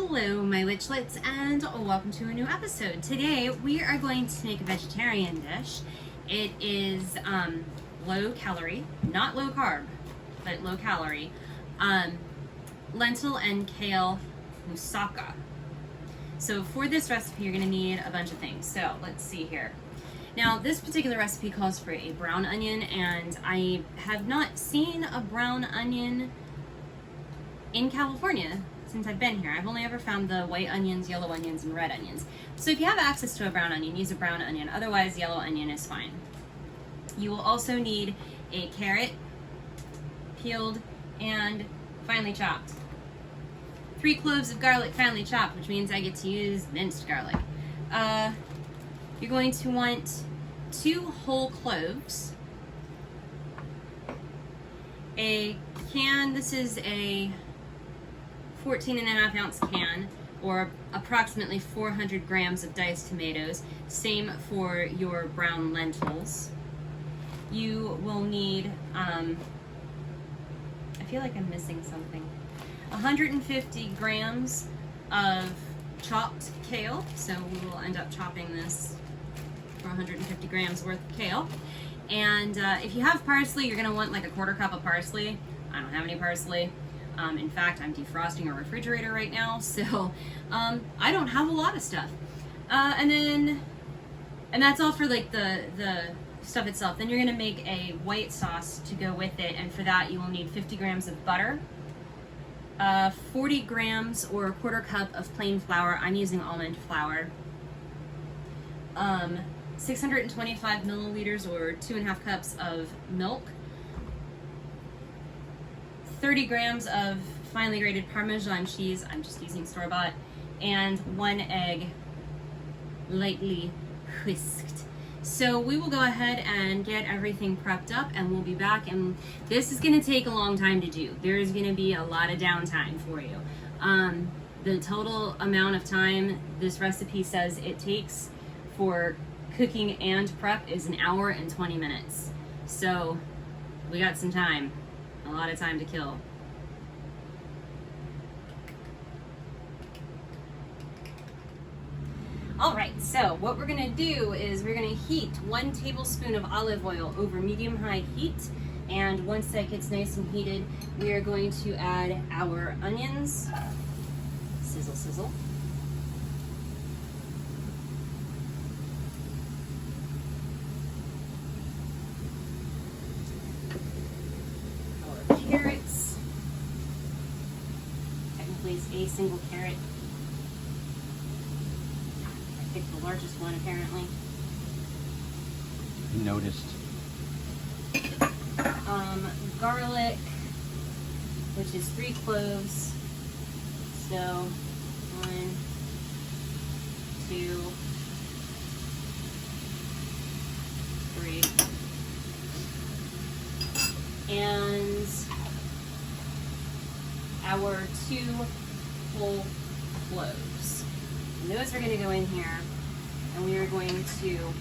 Hello, my witchlets, and welcome to a new episode. Today, we are going to make a vegetarian dish. It is low calorie, not low carb, but low calorie. Lentil and kale moussaka. So for this recipe, you're going to need a bunch of things. So let's see here. Now, this particular recipe calls for a brown onion, and I have not seen a brown onion in California since I've been here. I've only ever found the white onions, yellow onions, and red onions. So if you have access to a brown onion, use a brown onion. Otherwise, yellow onion is fine. You will also need a carrot, peeled and finely chopped. 3 cloves of garlic, finely chopped, which means I get to use minced garlic. You're going to want 2 whole cloves, a can, this is a 14.5 ounce can, or approximately 400 grams of diced tomatoes. Same for your brown lentils. You will need, I feel like I'm missing something, 150 grams of chopped kale. So we will end up chopping this for 150 grams worth of kale. And if you have parsley, you're gonna want like a 1/4 cup of parsley. I don't have any parsley. In fact, I'm defrosting a refrigerator right now, so I don't have a lot of stuff. And that's all for like the stuff itself. Then you're gonna make a white sauce to go with it, and for that you will need 50 grams of butter, 40 grams or a 1/4 cup of plain flour. I'm using almond flour. 625 milliliters or 2.5 cups of milk. 30 grams of finely grated Parmesan cheese, I'm just using store-bought, and 1 egg, lightly whisked. So we will go ahead and get everything prepped up, and we'll be back, and this is going to take a long time to do. There's going to be a lot of downtime for you. The total amount of time this recipe says it takes for cooking and prep is 1 hour and 20 minutes. So we got some time. A lot of time to kill. Alright, so what we're going to do is we're going to heat 1 tablespoon of olive oil over medium-high heat, and once that gets nice and heated, we are going to add our onions. Sizzle, sizzle. Carrots. Technically it's a single carrot. I picked the largest one apparently. I noticed. Garlic, which is 3 cloves. So 1, 2, 3. And our 2 whole cloves. And those are going to go in here, and we are going to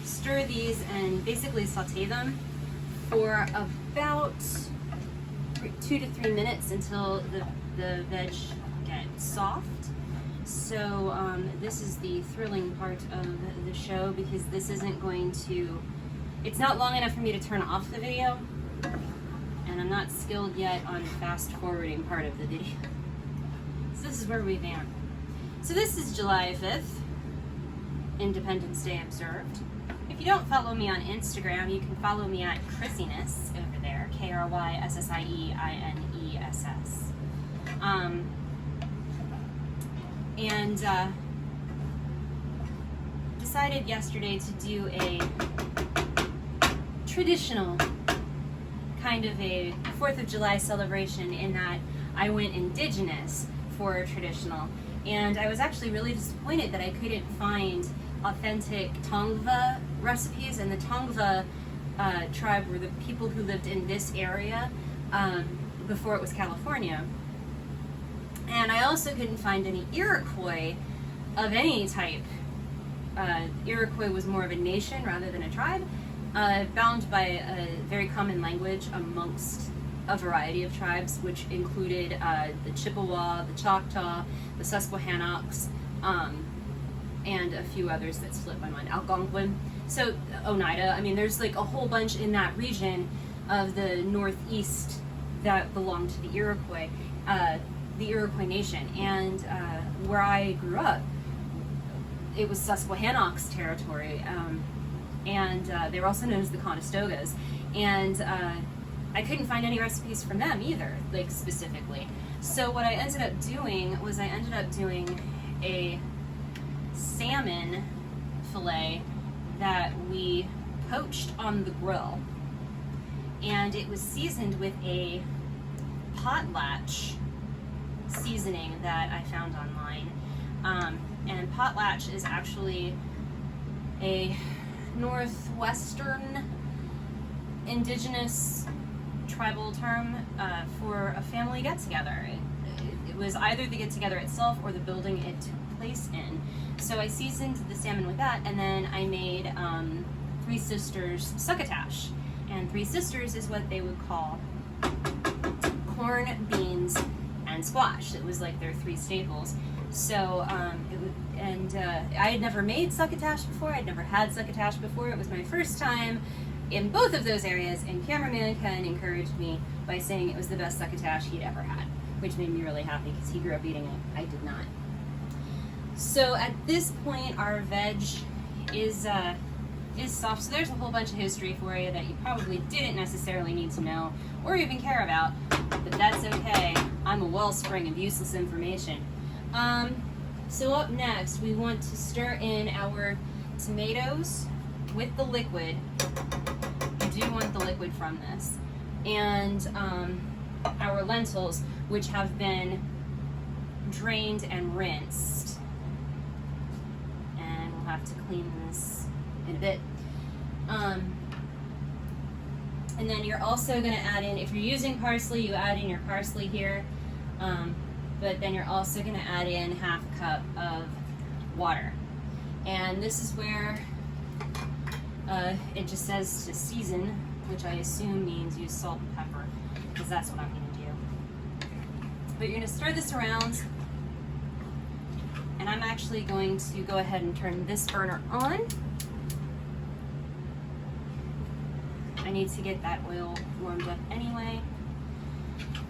stir these and basically saute them for about 2 to 3 minutes until the veg gets soft. So this is the thrilling part of the show, because this isn't going to, it's not long enough for me to turn off the video, and I'm not skilled yet on fast forwarding part of the video. So this is where we vamp. So this is July 5th, Independence Day observed. If you don't follow me on Instagram, you can follow me at Chrissiness over there, KRYSSIEINESS. And decided yesterday to do a traditional kind of a 4th of July celebration, in that I went indigenous for traditional, and I was actually really disappointed that I couldn't find authentic Tongva recipes. And the Tongva tribe were the people who lived in this area before it was California. And I also couldn't find any Iroquois of any type. Iroquois was more of a nation rather than a tribe, bound by a very common language amongst a variety of tribes, which included the Chippewa, the Choctaw, the Susquehannocks, and a few others that slipped my mind. Algonquin, so Oneida. I mean, there's like a whole bunch in that region of the Northeast that belonged to the Iroquois Nation. And where I grew up, it was Susquehannocks territory, and they were also known as the Conestogas. And I couldn't find any recipes from them either, like specifically. So what I ended up doing was a salmon fillet that we poached on the grill, and it was seasoned with a potlatch seasoning that I found online. And potlatch is actually a northwestern indigenous tribal term for a family get-together. It was either the get-together itself or the building it took place in. So I seasoned the salmon with that, and then I made Three Sisters Succotash. And Three Sisters is what they would call corn, beans, and squash. It was like their three staples. So I had never made succotash before. I'd never had succotash before. It was my first time in both of those areas, and cameraman Ken encouraged me by saying it was the best succotash he'd ever had, which made me really happy because he grew up eating it. I did not. So at this point, our veg is soft. So there's a whole bunch of history for you that you probably didn't necessarily need to know or even care about, but that's okay. I'm a wellspring of useless information. So up next, we want to stir in our tomatoes with the liquid. You do want the liquid from this. And our lentils, which have been drained and rinsed. And we'll have to clean this in a bit. And then you're also going to add in, if you're using parsley, you add in your parsley here. But then you're also going to add in half a cup of water. And this is where it just says to season, which I assume means use salt and pepper, because that's what I'm going to do. But you're going to stir this around, and I'm actually going to go ahead and turn this burner on. I need to get that oil warmed up anyway.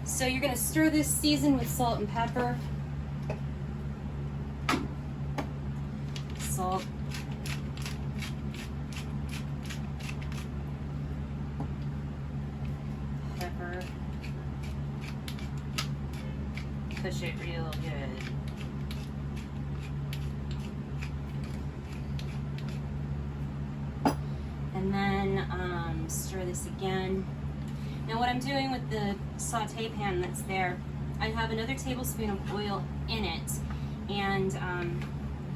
So you're going to stir this, season with salt and pepper. Salt. Pepper. Push it real good. And then stir this again. Now what I'm doing with the saute pan that's there, I have another tablespoon of oil in it, and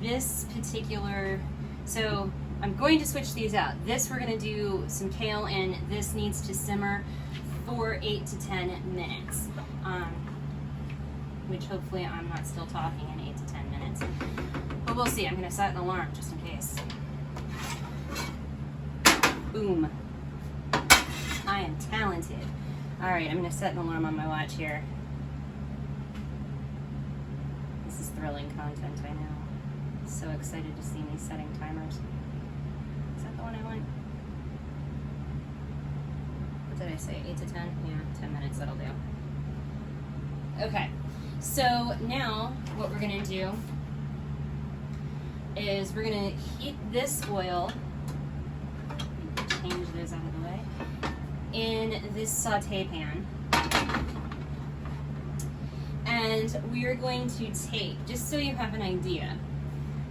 this particular, so I'm going to switch these out. This we're going to do some kale in. This needs to simmer for 8 to 10 minutes, which hopefully I'm not still talking in 8 to 10 minutes. But we'll see. I'm going to set an alarm just in case. Boom. I am talented. Alright, I'm going to set an alarm on my watch here. This is thrilling content, I know. So excited to see me setting timers. Is that the one I want? What did I say? 8 to 10? Yeah, 10 minutes, that'll do. Okay, so now what we're going to do is we're going to heat this oil. Change those out of the way. In this saute pan. And we are going to take, just so you have an idea,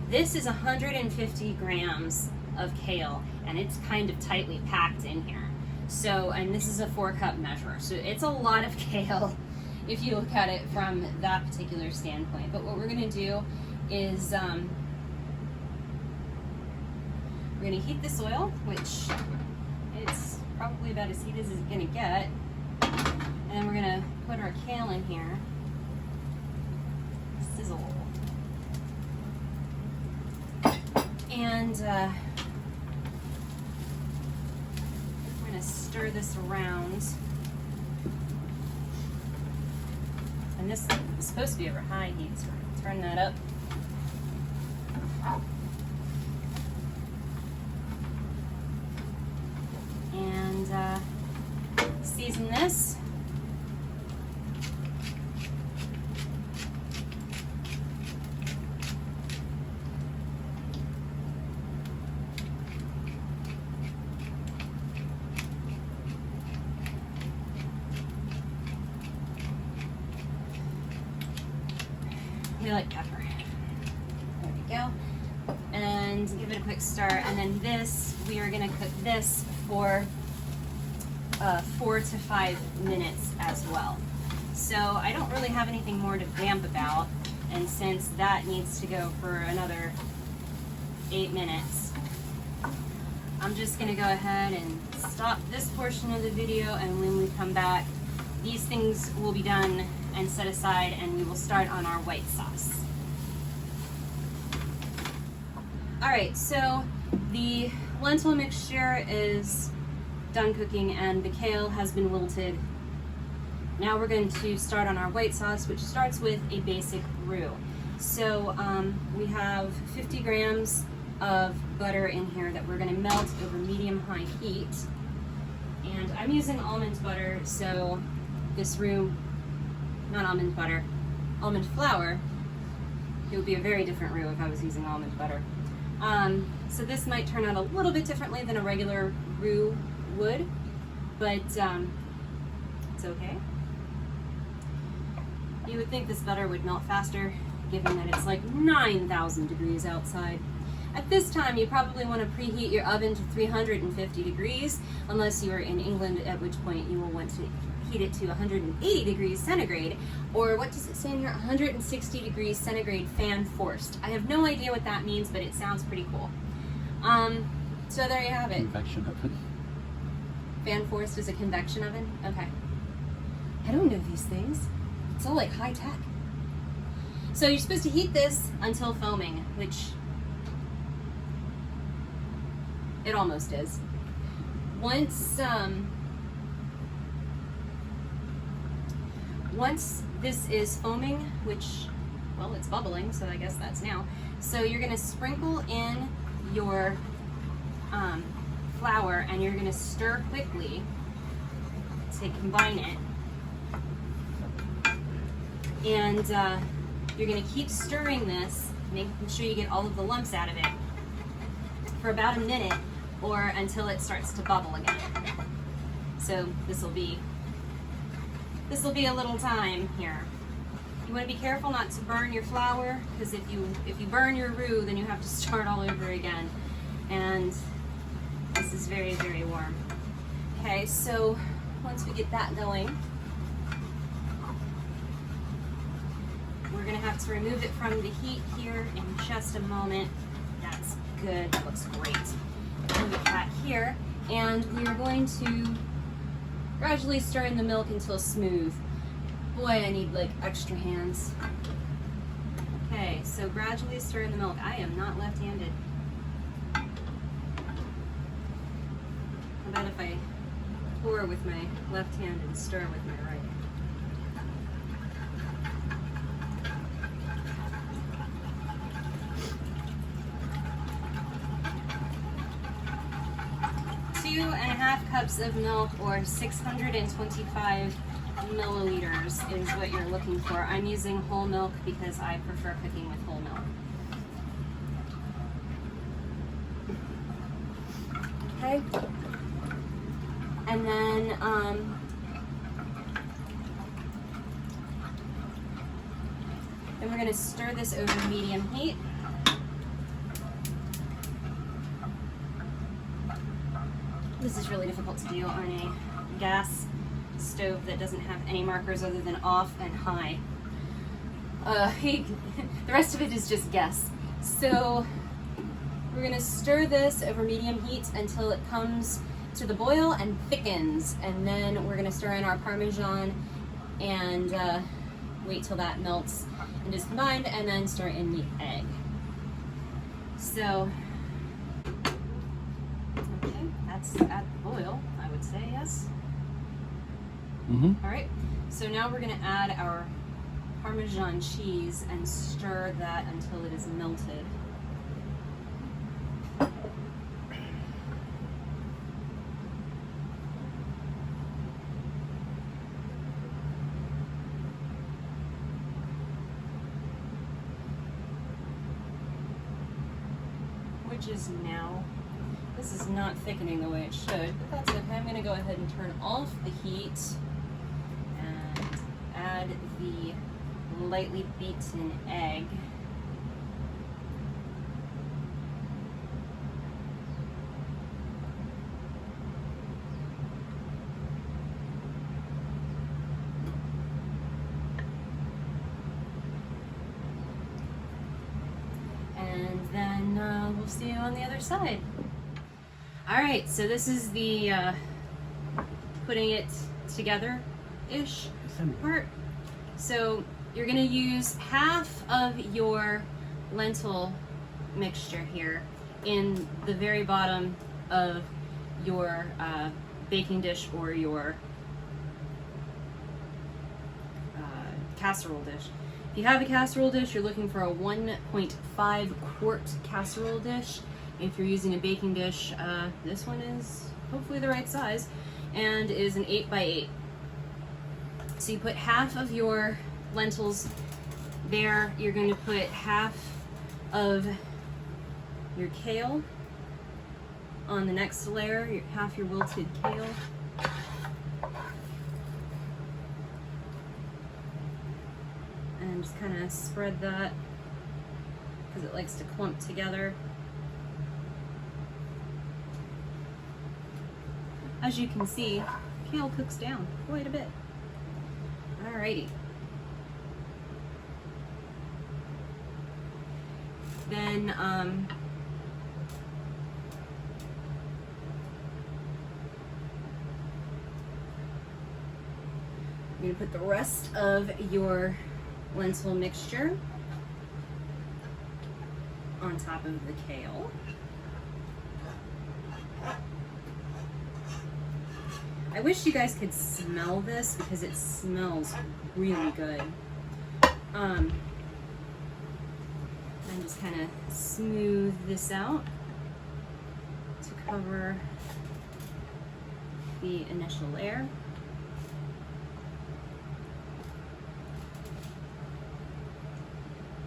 this is 150 grams of kale, and it's kind of tightly packed in here. So, and this is a 4-cup measure, so it's a lot of kale if you look at it from that particular standpoint. But what we're going to do is we're going to heat this oil, which it's probably about as heated as it's going to get. And then we're going to put our kale in here. Sizzle. And we're going to stir this around. And this is supposed to be over high heat, so we're going to turn that up. And season this. We like pepper. There we go. And give it a quick stir. And then this, we are going to cook this for 4 to 5 minutes as well. So I don't really have anything more to vamp about. And since that needs to go for another 8 minutes, I'm just going to go ahead and stop this portion of the video. And when we come back, these things will be done and set aside, and we will start on our white sauce. Alright, so the lentil mixture is done cooking and the kale has been wilted. Now we're going to start on our white sauce, which starts with a basic roux. So we have 50 grams of butter in here that we're going to melt over medium-high heat. And I'm using almond butter, so this roux, not almond butter, almond flour, it would be a very different roux if I was using almond butter. So this might turn out a little bit differently than a regular roux would, but it's okay. You would think this butter would melt faster, given that it's like 9,000 degrees outside. At this time, you probably want to preheat your oven to 350 degrees, unless you are in England, at which point you will want to heat it to 180 degrees centigrade, or what does it say in here? 160 degrees centigrade fan forced. I have no idea what that means, but it sounds pretty cool. So there you have it. Convection oven. Fan forced is a convection oven? Okay. I don't know these things. It's all like high tech. So you're supposed to heat this until foaming, which it almost is. Once this is foaming, which, well, it's bubbling, so I guess that's now. So you're gonna sprinkle in your flour and you're gonna stir quickly to combine it. And you're gonna keep stirring this, making sure you get all of the lumps out of it for about a minute or until it starts to bubble again. So this will be a little time here. You want to be careful not to burn your flour, because if you burn your roux, then you have to start all over again. And this is very, very warm. Okay, so once we get that going, we're going to have to remove it from the heat here in just a moment. That's good. That looks great. Move it back here, and we are going to gradually stir in the milk until smooth. Boy, I need like extra hands. Okay, so gradually stir in the milk. I am not left-handed. How about if I pour with my left hand and stir with my right? Two and a half cups of milk, or 625 milliliters is what you're looking for. I'm using whole milk because I prefer cooking with whole milk. Okay. And then we're going to stir this over medium heat. This is really difficult to do on a gas stove that doesn't have any markers other than off and high. The rest of it is just guess. So we're going to stir this over medium heat until it comes to the boil and thickens, and then we're going to stir in our Parmesan and wait till that melts and is combined, and then stir in the egg. So okay, that's at the boil, I would say, yes. Mm-hmm. All right, so now we're going to add our Parmesan cheese and stir that until it is melted. Which is now, this is not thickening the way it should, but that's okay. I'm going to go ahead and turn off the heat and add the lightly beaten egg. And then we'll see you on the other side. Alright, so this is the putting it together-ish part. So you're going to use half of your lentil mixture here in the very bottom of your baking dish or your casserole dish. If you have a casserole dish, you're looking for a 1.5 quart casserole dish. If you're using a baking dish, this one is hopefully the right size and is an 8 by 8. So you put half of your lentils there. You're going to put half of your kale on the next layer, half your wilted kale. And just kind of spread that because it likes to clump together. As you can see, kale cooks down quite a bit. Alrighty. Then I'm going to put the rest of your lentil mixture on top of the kale. I wish you guys could smell this because it smells really good. And just kind of smooth this out to cover the initial layer.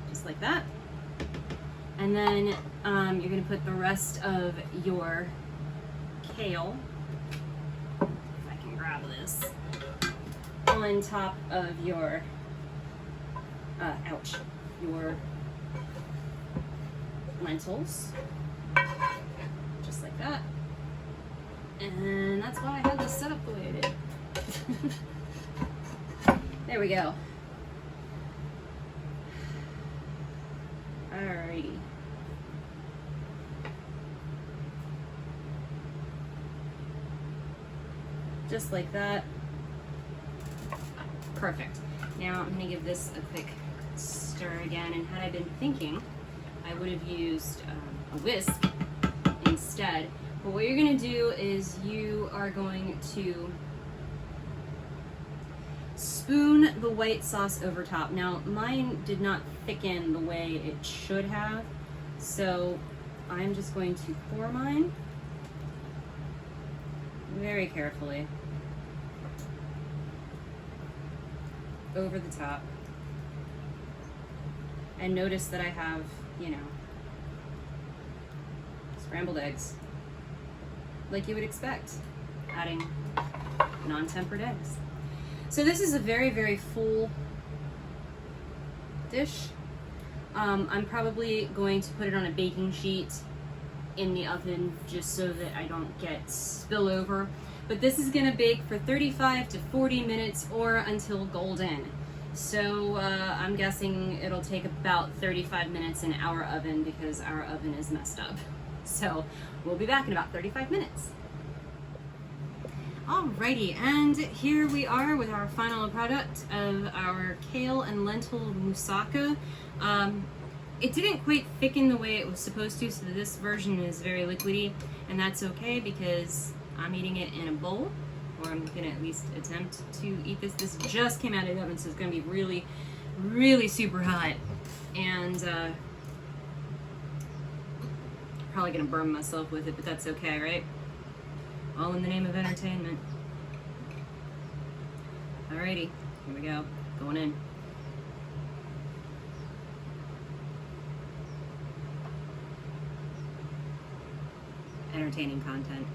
Just like that. And then you're going to put the rest of your kale, if I can grab this, on top of your, your lentils, just like that. And that's why I had this set up the way I did. There we go. Alrighty. Just like that. Perfect. Now I'm going to give this a quick stir again, and had I been thinking, I would have used a whisk instead. But what you're going to do is you are going to spoon the white sauce over top. Now, mine did not thicken the way it should have, so I'm just going to pour mine very carefully over the top. And notice that I have, you know, scrambled eggs, like you would expect, adding non-tempered eggs. So this is a very, very full dish. I'm probably going to put it on a baking sheet in the oven just so that I don't get spillover. But this is going to bake for 35 to 40 minutes or until golden. So I'm guessing it'll take about 35 minutes in our oven because our oven is messed up. So we'll be back in about 35 minutes. Alrighty, and here we are with our final product of our kale and lentil moussaka. It didn't quite thicken the way it was supposed to, so this version is very liquidy, and that's okay because I'm eating it in a bowl, or I'm gonna at least attempt to eat this. This just came out of the oven, so it's gonna be really really super hot, and probably gonna burn myself with it, but that's okay, right? All in the name of entertainment. Alrighty, here we go, going in. Entertaining content.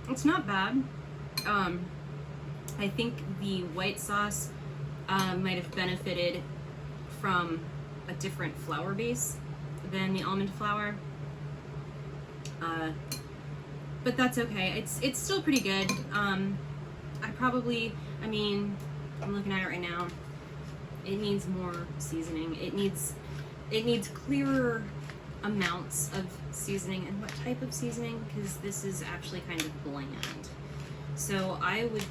It's not bad. I think the white sauce might have benefited from a different flour base than the almond flour. But that's okay. It's still pretty good. I'm looking at it right now. It needs more seasoning. It needs clearer amounts of seasoning. And what type of seasoning? Because this is actually kind of bland. So I would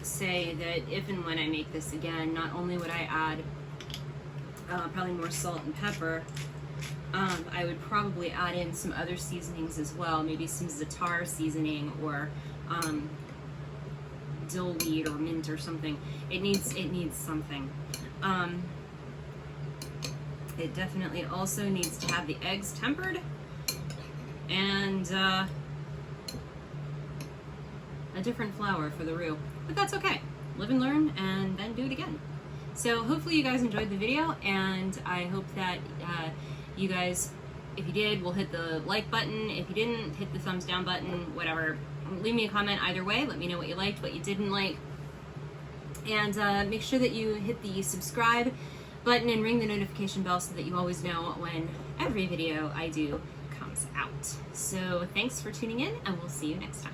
say that if and when I make this again, not only would I add probably more salt and pepper, I would probably add in some other seasonings as well, maybe some za'atar seasoning or dill weed or mint or something. It needs something. It definitely also needs to have the eggs tempered and a different flour for the roux. But that's okay. Live and learn and then do it again. So hopefully you guys enjoyed the video, and I hope that you guys, if you did, will hit the like button. If you didn't, hit the thumbs down button, whatever. Leave me a comment either way. Let me know what you liked, what you didn't like. And make sure that you hit the subscribe button and ring the notification bell so that you always know when every video I do comes out. So thanks for tuning in, and we'll see you next time.